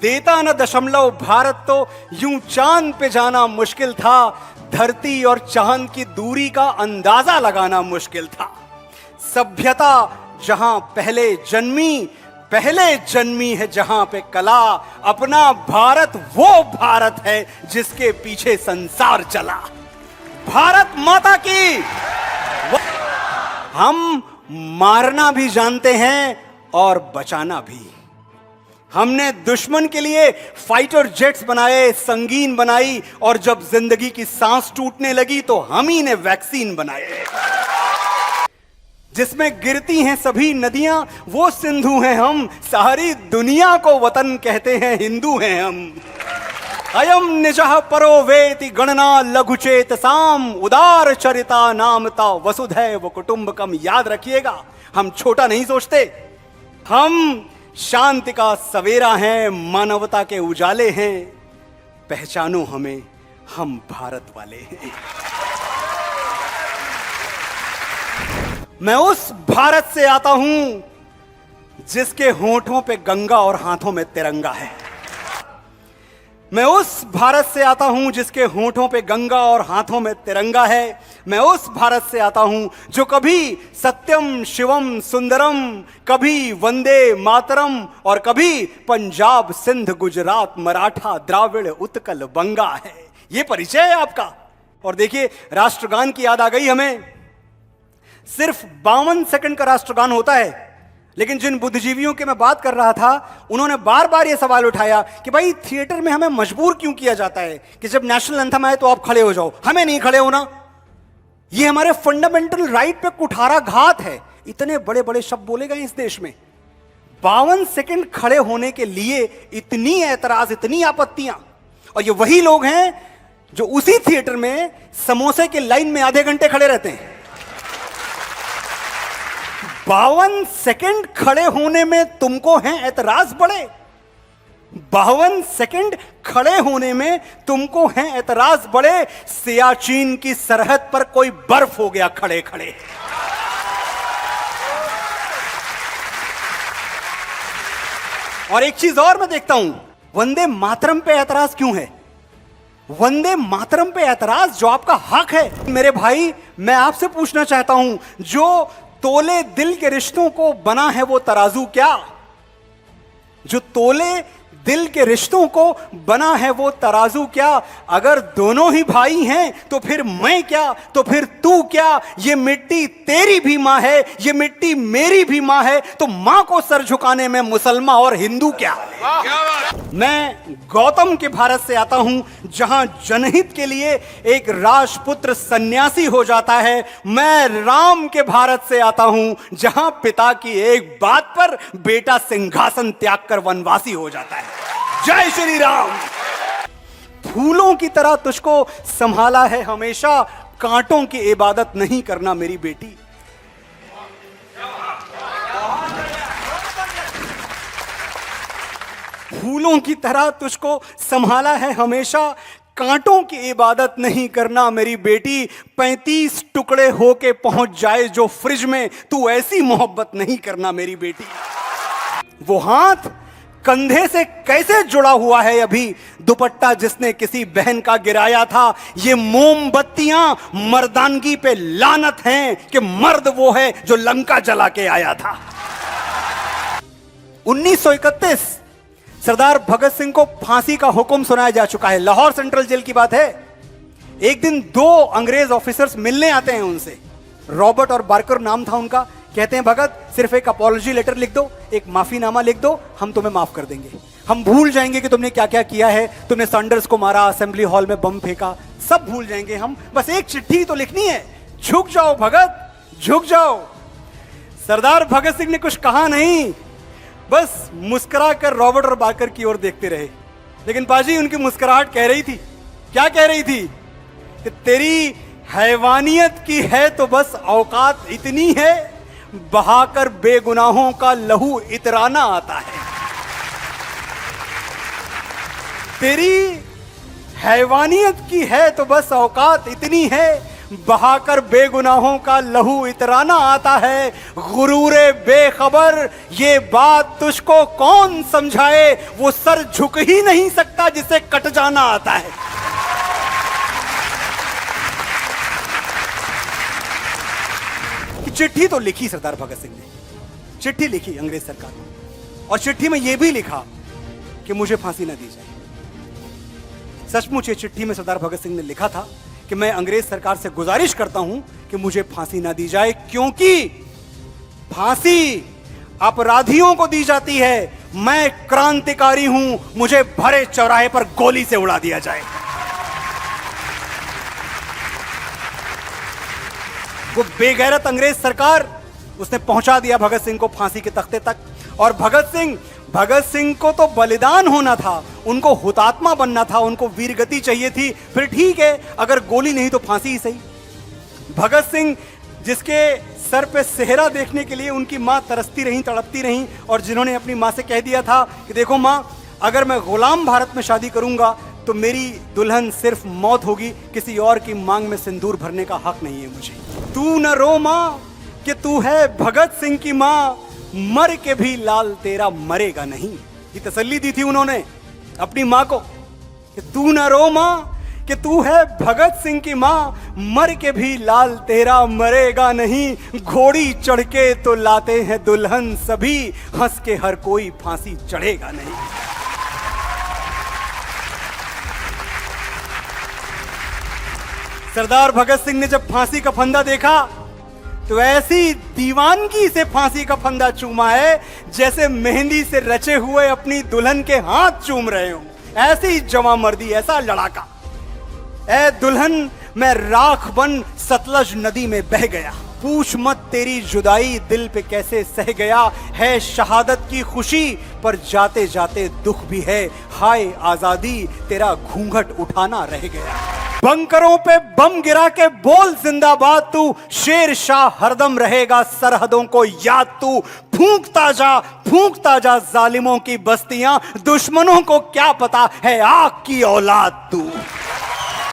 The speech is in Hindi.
देता न दशमलव भारत तो यूं चांद पे जाना मुश्किल था। धरती और चांद की दूरी का अंदाजा लगाना मुश्किल था। सभ्यता जहां पहले जन्मी है जहां पे कला। अपना भारत वो भारत है जिसके पीछे संसार चला। भारत माता की। हम मारना भी जानते हैं और बचाना भी। हमने दुश्मन के लिए फाइटर जेट्स बनाए, संगीन बनाई, और जब जिंदगी की सांस टूटने लगी तो हम ही ने वैक्सीन बनाए। जिसमें गिरती हैं सभी नदियां वो सिंधु हैं हम। सारी दुनिया को वतन कहते हैं, हिंदू हैं हम। अयम निजः परो वेति गणना लघुचेत साम। उदार चरिता नामता वसुधैव कुटुंबकम। याद रखिएगा, हम छोटा नहीं सोचते। हम शांति का सवेरा हैं, मानवता के उजाले हैं। पहचानो हमें, हम भारत वाले हैं। मैं उस भारत से आता हूं जिसके होठों पे गंगा और हाथों में तिरंगा है। मैं उस भारत से आता हूं जिसके होठों पे गंगा और हाथों में तिरंगा है। मैं उस भारत से आता हूं जो कभी सत्यम शिवम सुंदरम, कभी वंदे मातरम, और कभी पंजाब सिंध गुजरात मराठा द्राविड़ उत्कल बंगा है। यह परिचय है आपका। और देखिए, राष्ट्रगान की याद आ गई हमें। सिर्फ 52 सेकंड का राष्ट्रगान होता है, लेकिन जिन बुद्धिजीवियों की मैं बात कर रहा था उन्होंने बार बार यह सवाल उठाया कि भाई थिएटर में हमें मजबूर क्यों किया जाता है कि जब नेशनल एंथम आए तो आप खड़े हो जाओ, हमें नहीं खड़े होना। यह हमारे फंडामेंटल राइट पे कुठारा घात है। इतने बड़े बड़े शब्द बोले गए इस देश में। 52 सेकंड खड़े होने के लिए इतनी ऐतराज, इतनी आपत्तियां। और ये वही लोग हैं जो उसी थिएटर में समोसे के लाइन में आधे घंटे खड़े रहते हैं। 52 सेकंड खड़े होने में तुमको हैं ऐतराज बड़े। 52 सेकंड खड़े होने में तुमको हैं ऐतराज बड़े। सियाचिन की सरहद पर कोई बर्फ हो गया खड़े खड़े। और एक चीज और मैं देखता हूं, वंदे मातरम पे ऐतराज क्यों है? वंदे मातरम पे ऐतराज जो आपका हक है। मेरे भाई, मैं आपसे पूछना चाहता हूं, जो तोले दिल के रिश्तों को बना है वो तराजू क्या? जो तोले दिल के रिश्तों को बना है वो तराजू क्या? अगर दोनों ही भाई हैं तो फिर मैं क्या, तो फिर तू क्या? ये मिट्टी तेरी भी मां है, ये मिट्टी मेरी भी मां है, तो मां को सर झुकाने में मुसलमान और हिंदू क्या? मैं गौतम के भारत से आता हूं जहां जनहित के लिए एक राजपुत्र सन्यासी हो जाता है। मैं राम के भारत से आता हूं जहां पिता की एक बात पर बेटा सिंहासन त्याग कर वनवासी हो जाता है। जय श्री राम। फूलों की तरह तुझको संभाला है हमेशा, कांटों की इबादत नहीं करना मेरी बेटी। फूलों की तरह तुझको संभाला है हमेशा, कांटों की इबादत नहीं करना मेरी बेटी। 35 टुकड़े होके पहुंच जाए जो फ्रिज में, तू ऐसी मोहब्बत नहीं करना मेरी बेटी। वो हाथ कंधे से कैसे जुड़ा हुआ है अभी, दुपट्टा जिसने किसी बहन का गिराया था। ये मोमबत्तियां मर्दानगी पे लानत हैं कि मर्द वो है जो लंका जला के आया था। 1931 सरदार भगत सिंह को फांसी का हुक्म सुनाया जा चुका है। लाहौर सेंट्रल जेल की बात है। एक दिन 2 अंग्रेज ऑफिसर्स मिलने आते हैं उनसे। रॉबर्ट और बार्कर नाम था उनका। कहते हैं भगत, सिर्फ एक अपॉलॉजी लेटर लिख दो, एक माफीनामा लिख दो, हम तुम्हें माफ कर देंगे। हम भूल जाएंगे कि तुमने क्या क्या किया है। तुमने सैंडर्स को मारा, असेंबली हॉल में बम फेंका, सब भूल जाएंगे हम। बस एक चिट्ठी तो लिखनी है। झुक जाओ भगत, झुक जाओ। सरदार भगत सिंह ने कुछ कहा नहीं, बस मुस्कुरा कर रॉबर्ट और बार्कर की ओर देखते रहे। लेकिन पाजी, उनकी मुस्कुराहट कह रही थी, क्या कह रही थी? कि तेरी हैवानियत की है तो बस औकात इतनी है, बहाकर बेगुनाहों का लहू इतराना आता है। तेरी हैवानियत की है तो बस औकात इतनी है, बहाकर बेगुनाहों का लहू इतराना आता है। गुरूरे बेखबर ये बात तुझको कौन समझाए, वो सर झुक ही नहीं सकता जिसे कट जाना आता है। चिट्ठी तो लिखी सरदार भगत सिंह ने, चिट्ठी लिखी अंग्रेज सरकार ने, और चिट्ठी में यह भी लिखा कि मुझे फांसी न दी जाए। सचमुच ये चिट्ठी में सरदार भगत सिंह ने लिखा था कि मैं अंग्रेज सरकार से गुजारिश करता हूं कि मुझे फांसी ना दी जाए, क्योंकि फांसी अपराधियों को दी जाती है, मैं क्रांतिकारी हूं, मुझे भरे चौराहे पर गोली से उड़ा दिया जाए। वो बेगैरत अंग्रेज सरकार, उसने पहुंचा दिया भगत सिंह को फांसी के तख्ते तक। और भगत सिंह को तो बलिदान होना था, उनको हुतात्मा बनना था, उनको वीरगति चाहिए थी। फिर ठीक है, अगर गोली नहीं तो फांसी ही सही। भगत सिंह जिसके सर पे सेहरा देखने के लिए उनकी मां तरसती रही, तड़पती रही, और जिन्होंने अपनी मां से कह दिया था कि देखो मां, अगर मैं गुलाम भारत में शादी करूंगा तो मेरी दुल्हन सिर्फ मौत होगी, किसी और की मांग में सिंदूर भरने का हक नहीं है मुझे। तू न रो मां कि तू है भगत सिंह की मां, मर के भी लाल तेरा मरेगा नहीं। ये तसल्ली दी थी उन्होंने अपनी मां को कि तू न रो मां कि तू है भगत सिंह की मां, मर के भी लाल तेरा मरेगा नहीं। घोड़ी चढ़ के तो लाते हैं दुल्हन सभी, हंस के हर कोई फांसी चढ़ेगा नहीं। सरदार भगत सिंह ने जब फांसी का फंदा देखा तो ऐसी दीवानगी से फांसी का फंदा चूमा है जैसे मेहंदी से रचे हुए अपनी दुल्हन के हाथ चूम रहे हो। ऐसी जवां मर्दी, ऐसा लड़ाका। ऐ दुल्हन मैं राख बन सतलज नदी में बह गया, पूछ मत तेरी जुदाई दिल पे कैसे सह गया। है शहादत की खुशी पर जाते जाते दुख भी है, हाय आजादी तेरा घूंघट उठाना रह गया। बंकरों पे बम गिरा के बोल जिंदाबाद तू, शेर शाह हरदम रहेगा सरहदों को याद तू। फूंकता जा जालिमों की बस्तियां, दुश्मनों को क्या पता है आग की औलाद तू।